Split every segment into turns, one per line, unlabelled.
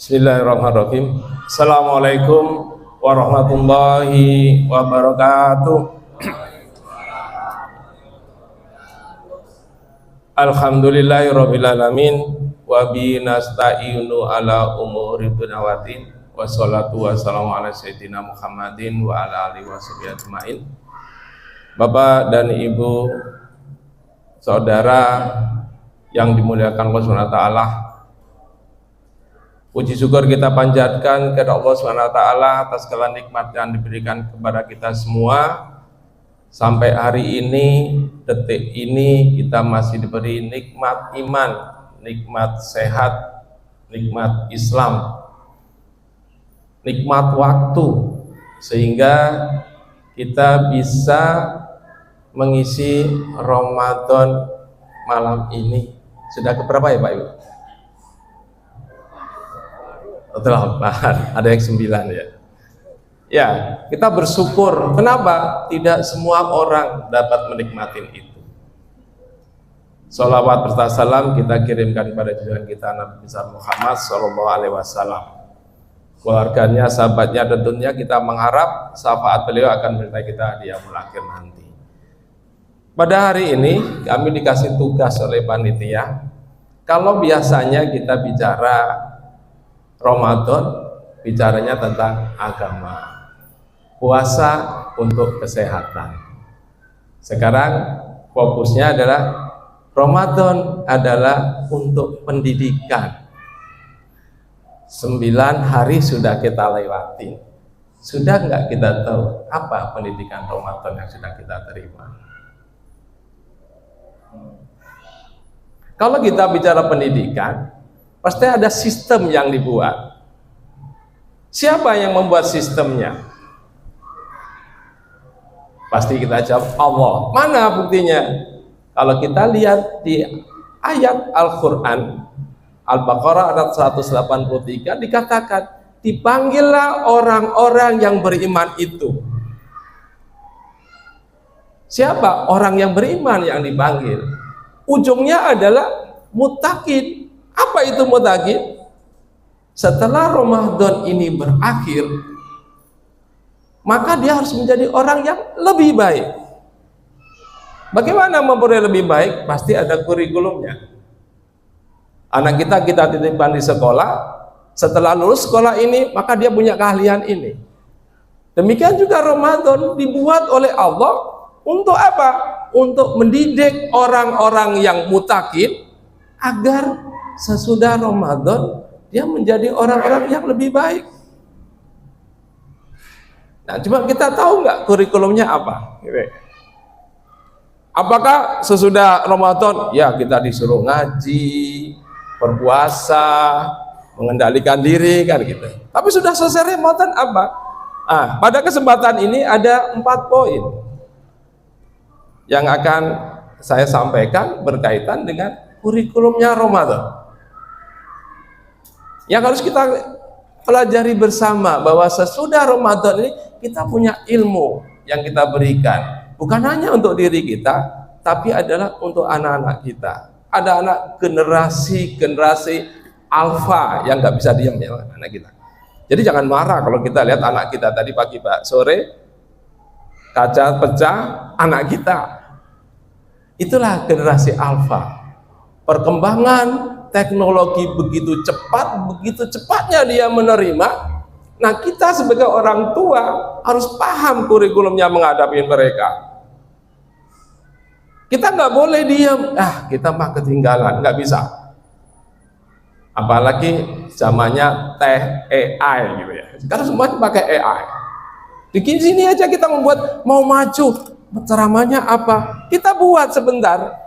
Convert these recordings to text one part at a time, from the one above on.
Bismillahirrahmanirrahim. Assalamualaikum warahmatullahi wabarakatuh. Alhamdulillahirabbil alamin wa bihi nasta'inu ala umuri dunyawati wassalatu wassalamu ala sayyidina Muhammadin wa ala alihi washabihi ajmain. Bapak dan Ibu, saudara yang dimuliakan Allah Subhanahu wa taala, puji syukur kita panjatkan kepada Allah Subhanahu wa taala atas segala nikmat yang diberikan kepada kita semua. Sampai hari ini, detik ini, kita masih diberi nikmat iman, nikmat sehat, nikmat Islam, nikmat waktu, sehingga kita bisa mengisi Ramadan malam ini. Sudah keberapa ya Pak Ibu? 8, ada yang 9 ya. Ya, kita bersyukur. Kenapa? Tidak semua orang dapat menikmati itu. Sholawat berserta salam kita kirimkan kepada junjungan kita Nabi besar Muhammad SAW, keluarganya, sahabatnya, tentunya kita mengharap syafaat beliau akan menyertai kita di yaumul akhir nanti. Pada hari ini kami dikasih tugas oleh panitia. Kalau biasanya kita bicara Ramadan, bicaranya tentang agama, puasa untuk kesehatan. Sekarang fokusnya adalah Ramadan adalah untuk pendidikan. 9 hari sudah kita lewati. Sudah nggak kita tahu apa pendidikan Ramadan yang sudah kita terima? Kalau kita bicara pendidikan, pasti ada sistem yang dibuat. Siapa yang membuat sistemnya? Pasti kita jawab Allah. Mana buktinya? Kalau kita lihat di ayat Al-Quran Al-Baqarah ayat 183 dikatakan, dipanggillah orang-orang yang beriman itu. Siapa orang yang beriman yang dipanggil? Ujungnya adalah muttaqin. Apa itu muttaqin? Setelah Ramadan ini berakhir, maka dia harus menjadi orang yang lebih baik. Bagaimana memperoleh lebih baik? Pasti ada kurikulumnya. Anak kita titipkan di sekolah, setelah lulus sekolah ini, maka dia punya keahlian ini. Demikian juga Ramadan dibuat oleh Allah untuk apa? Untuk mendidik orang-orang yang muttaqin agar sesudah Ramadan dia menjadi orang-orang yang lebih baik. Nah, cuma kita tahu nggak kurikulumnya apa? Apakah sesudah Ramadan ya kita disuruh ngaji, berpuasa, mengendalikan diri kan gitu. Tapi sudah selesai Ramadan apa? Pada kesempatan ini ada 4 poin yang akan saya sampaikan berkaitan dengan kurikulumnya Ramadan. Yang harus kita pelajari bersama bahwa sesudah Ramadan ini kita punya ilmu yang kita berikan, bukan hanya untuk diri kita, tapi adalah untuk anak-anak kita. Ada anak generasi alfa yang nggak bisa diam ya anak kita. Jadi jangan marah kalau kita lihat anak kita tadi pagi Pak, sore kaca pecah anak kita. Itulah generasi alfa. Perkembangan teknologi begitu cepat, begitu cepatnya dia menerima. Nah, kita sebagai orang tua harus paham kurikulumnya menghadapi mereka. Kita nggak boleh diam, kita mah ketinggalan, nggak bisa. Apalagi zamannya AI gitu ya. Sekarang semua pakai AI. Di sini aja kita membuat mau maju, ceramahnya apa? Kita buat sebentar,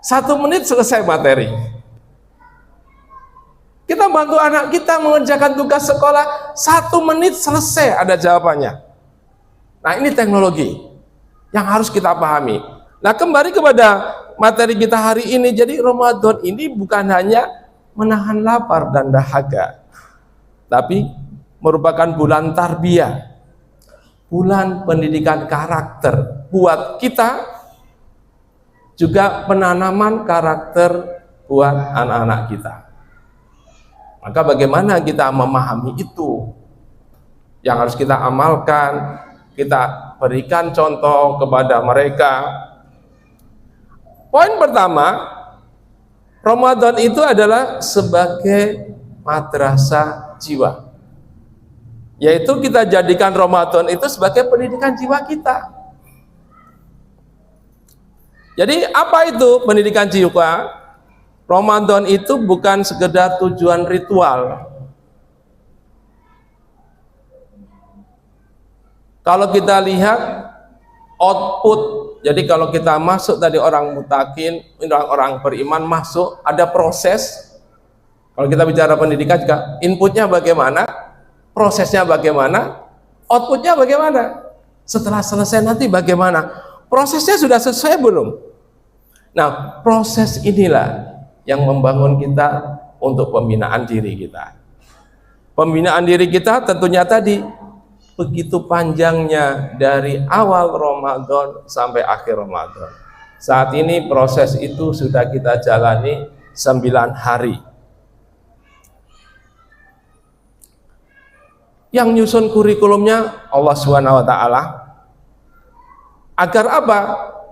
1 menit selesai materi. Kita bantu anak kita mengerjakan tugas sekolah, 1 menit selesai ada jawabannya. Nah, ini teknologi yang harus kita pahami. Nah, kembali kepada materi kita hari ini. Jadi Ramadan ini bukan hanya menahan lapar dan dahaga, tapi merupakan bulan tarbiyah, bulan pendidikan karakter buat kita, juga penanaman karakter buat anak-anak kita. Maka bagaimana kita memahami itu? Yang harus kita amalkan, kita berikan contoh kepada mereka. Poin pertama, Ramadan itu adalah sebagai madrasah jiwa. Yaitu kita jadikan Ramadan itu sebagai pendidikan jiwa kita. Jadi apa itu pendidikan jiwa? Ramadan itu bukan sekedar tujuan ritual. Kalau kita lihat output, jadi kalau kita masuk tadi orang mutakin, orang beriman masuk, ada proses. Kalau kita bicara pendidikan juga, inputnya bagaimana, prosesnya bagaimana, outputnya bagaimana. Setelah selesai nanti bagaimana? Prosesnya sudah sesuai belum? Nah, proses inilah yang membangun kita untuk pembinaan diri kita. Pembinaan diri kita tentunya tadi begitu panjangnya dari awal Ramadan sampai akhir Ramadan. Saat ini proses itu sudah kita jalani 9 hari. Yang nyusun kurikulumnya Allah SWT. Agar apa?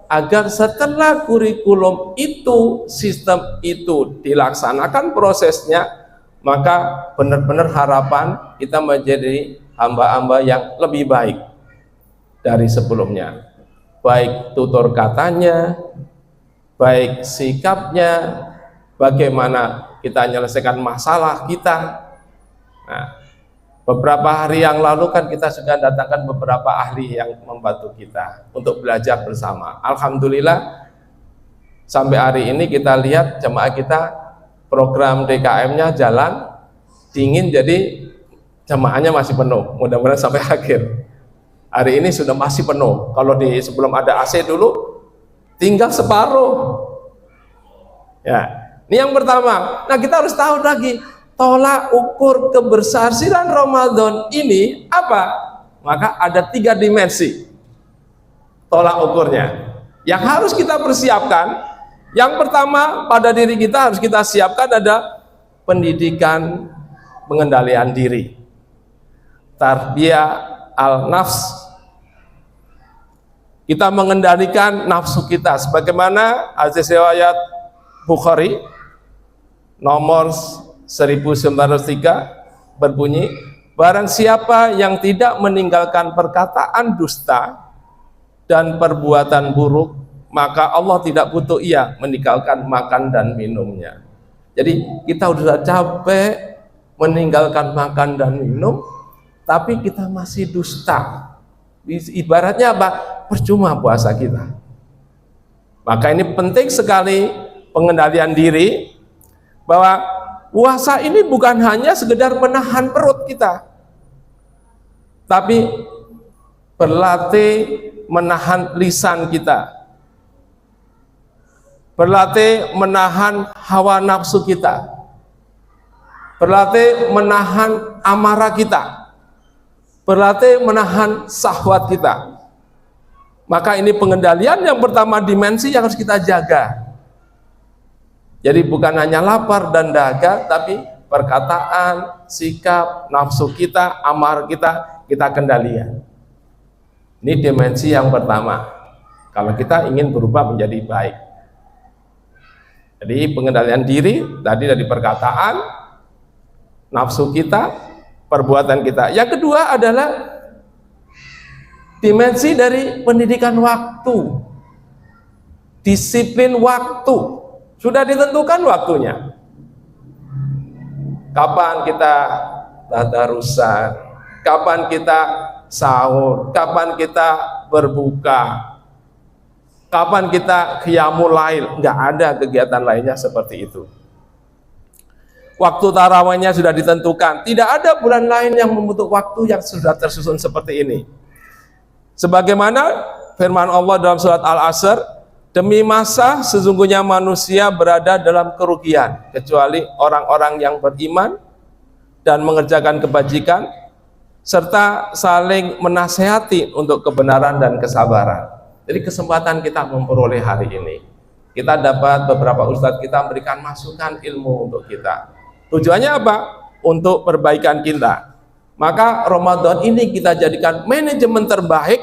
Agar setelah kurikulum itu, sistem itu dilaksanakan prosesnya, maka benar-benar harapan kita menjadi hamba-hamba yang lebih baik dari sebelumnya. Baik tutur katanya, baik sikapnya, bagaimana kita menyelesaikan masalah kita. Nah, beberapa hari yang lalu kan kita sudah datangkan beberapa ahli yang membantu kita untuk belajar bersama. Alhamdulillah sampai hari ini kita lihat jemaah kita program DKM-nya jalan, dingin, jadi jemaahnya masih penuh. Mudah-mudahan sampai akhir. Hari ini sudah masih penuh. Kalau sebelum ada AC dulu tinggal separuh. Ya, ini yang pertama. Nah, kita harus tahu lagi tolak ukur keberhasilan Ramadan ini apa? Maka ada 3 dimensi tolak ukurnya yang harus kita persiapkan. Yang pertama pada diri kita harus kita siapkan ada pendidikan pengendalian diri, tarbiyah al-nafs. Kita mengendalikan nafsu kita sebagaimana hadis riwayat Bukhari nomor 1903 berbunyi, barang siapa yang tidak meninggalkan perkataan dusta dan perbuatan buruk, maka Allah tidak butuh ia meninggalkan makan dan minumnya. Jadi kita sudah capek meninggalkan makan dan minum, tapi kita masih dusta. Ibaratnya apa? Percuma puasa kita. Maka ini penting sekali pengendalian diri, bahwa puasa ini bukan hanya sekedar menahan perut kita, tapi berlatih menahan lisan kita, berlatih menahan hawa nafsu kita, berlatih menahan amarah kita, berlatih menahan syahwat kita. Maka ini pengendalian yang pertama, dimensi yang harus kita jaga. Jadi bukan hanya lapar dan dahaga, tapi perkataan, sikap, nafsu kita, amarah kita, kita kendalikan. Ini dimensi yang pertama. Kalau kita ingin berubah menjadi baik. Jadi pengendalian diri, tadi dari perkataan, nafsu kita, perbuatan kita. Yang kedua adalah dimensi dari pendidikan waktu. Disiplin waktu. Sudah ditentukan waktunya. Kapan kita tadarusan, kapan kita sahur, kapan kita berbuka, kapan kita qiyamul lail. Enggak ada kegiatan lainnya seperti itu. Waktu tarawihnya sudah ditentukan. Tidak ada bulan lain yang membentuk waktu yang sudah tersusun seperti ini. Sebagaimana firman Allah dalam surat Al-Asr, demi masa sesungguhnya manusia berada dalam kerugian kecuali orang-orang yang beriman dan mengerjakan kebajikan serta saling menasehati untuk kebenaran dan kesabaran. Jadi kesempatan kita memperoleh hari ini, kita dapat beberapa ustadz kita memberikan masukan ilmu untuk kita. Tujuannya apa? untuk perbaikan kita. Maka Ramadan ini kita jadikan manajemen terbaik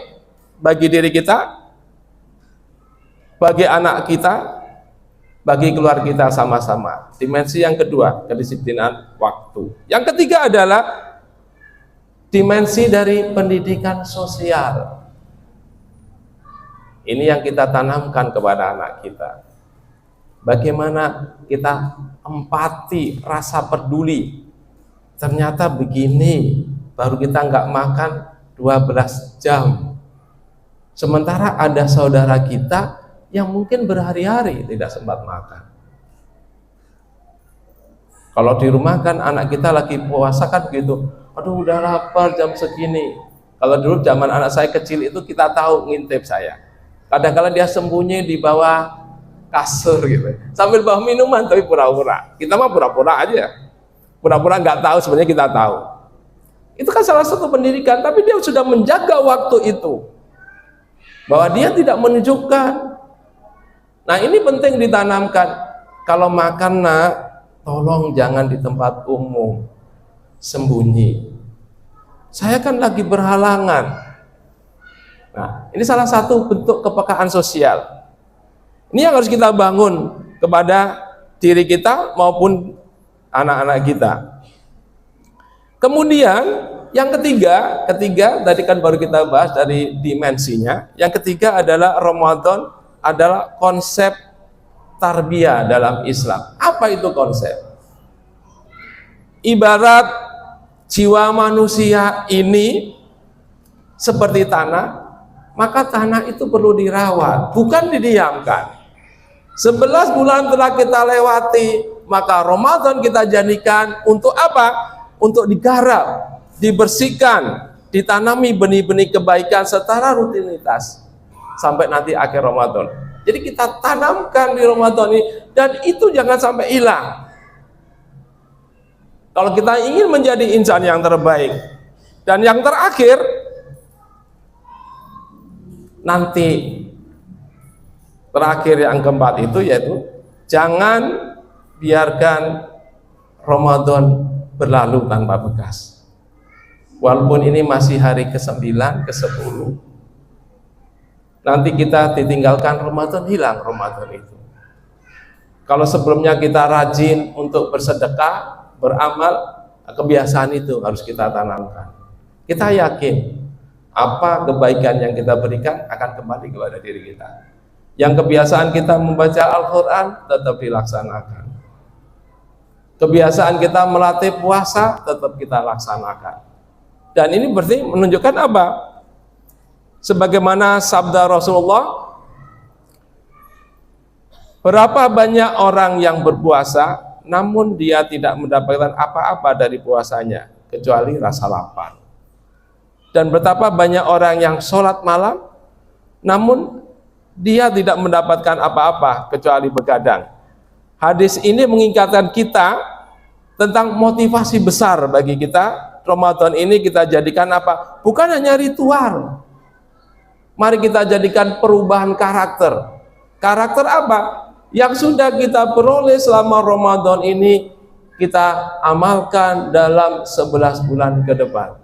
bagi diri kita, bagi anak kita, bagi keluarga kita sama-sama. Dimensi yang kedua, kedisiplinan waktu. Yang ketiga adalah dimensi dari pendidikan sosial. Ini yang kita tanamkan kepada anak kita. Bagaimana kita empati, rasa peduli. Ternyata begini, baru kita nggak makan 12 jam. Sementara ada saudara kita yang mungkin berhari-hari tidak sempat makan. Kalau di rumah kan anak kita lagi puasa kan begitu, aduh udah lapar jam segini. Kalau dulu zaman anak saya kecil itu kita tahu ngintip saya. Kadang-kadang dia sembunyi di bawah kasur gitu, sambil bawa minuman tapi pura-pura. Kita mah pura-pura aja, pura-pura nggak tahu, sebenarnya kita tahu. Itu kan salah satu pendidikan, tapi dia sudah menjaga waktu itu, bahwa dia tidak menunjukkan. Nah ini penting ditanamkan. Kalau makan nak, tolong jangan di tempat umum, sembunyi. Saya kan lagi berhalangan. Nah ini salah satu bentuk kepekaan sosial. Ini yang harus kita bangun kepada diri kita maupun anak-anak kita. Kemudian yang ketiga tadi kan baru kita bahas dari dimensinya. Yang ketiga adalah Ramadan adalah konsep tarbiyah dalam Islam. Apa itu konsep? Ibarat jiwa manusia ini seperti tanah, maka tanah itu perlu dirawat, bukan didiamkan. 11 bulan telah kita lewati, maka Ramadan kita jadikan untuk apa? Untuk digarap, dibersihkan, ditanami benih-benih kebaikan secara rutinitas sampai nanti akhir Ramadan. Jadi kita tanamkan di Ramadan ini, dan itu jangan sampai hilang. Kalau kita ingin menjadi insan yang terbaik. Dan yang terakhir, nanti terakhir yang keempat itu yaitu jangan biarkan Ramadan berlalu tanpa bekas. Walaupun ini masih hari ke-9, ke-10, nanti kita ditinggalkan Ramadan, hilang Ramadan itu. Kalau sebelumnya kita rajin untuk bersedekah, beramal, kebiasaan itu harus kita tanamkan. Kita yakin apa kebaikan yang kita berikan akan kembali kepada diri kita. Yang kebiasaan kita membaca Al-Quran tetap dilaksanakan. Kebiasaan kita melatih puasa tetap kita laksanakan. Dan ini berarti menunjukkan apa? Sebagaimana sabda Rasulullah, berapa banyak orang yang berpuasa namun dia tidak mendapatkan apa-apa dari puasanya kecuali rasa lapar. Dan betapa banyak orang yang sholat malam namun dia tidak mendapatkan apa-apa kecuali begadang. Hadis ini mengingatkan kita tentang motivasi besar bagi kita. Ramadan ini kita jadikan apa? Bukan hanya ritual. Mari kita jadikan perubahan karakter. Karakter apa? Yang sudah kita peroleh selama Ramadan ini kita amalkan dalam 11 bulan ke depan.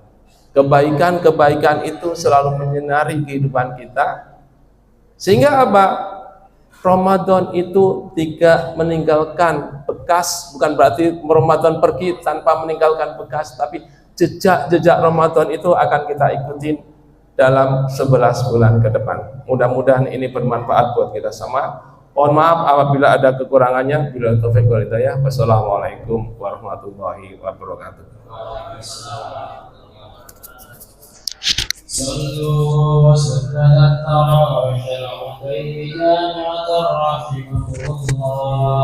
Kebaikan-kebaikan itu selalu menyinari kehidupan kita. Sehingga apa? Ramadan itu tidak meninggalkan bekas, bukan berarti Ramadan pergi tanpa meninggalkan bekas, tapi jejak-jejak Ramadan itu akan kita ikutin dalam 11 bulan ke depan. Mudah-mudahan ini bermanfaat buat kita sama. Mohon maaf apabila ada kekurangannya. Bila taufik wal hidayah. Wassalamualaikum warahmatullahi wabarakatuh.
صلوا وسلم التراويح العقيم جامعة رحمكم الله.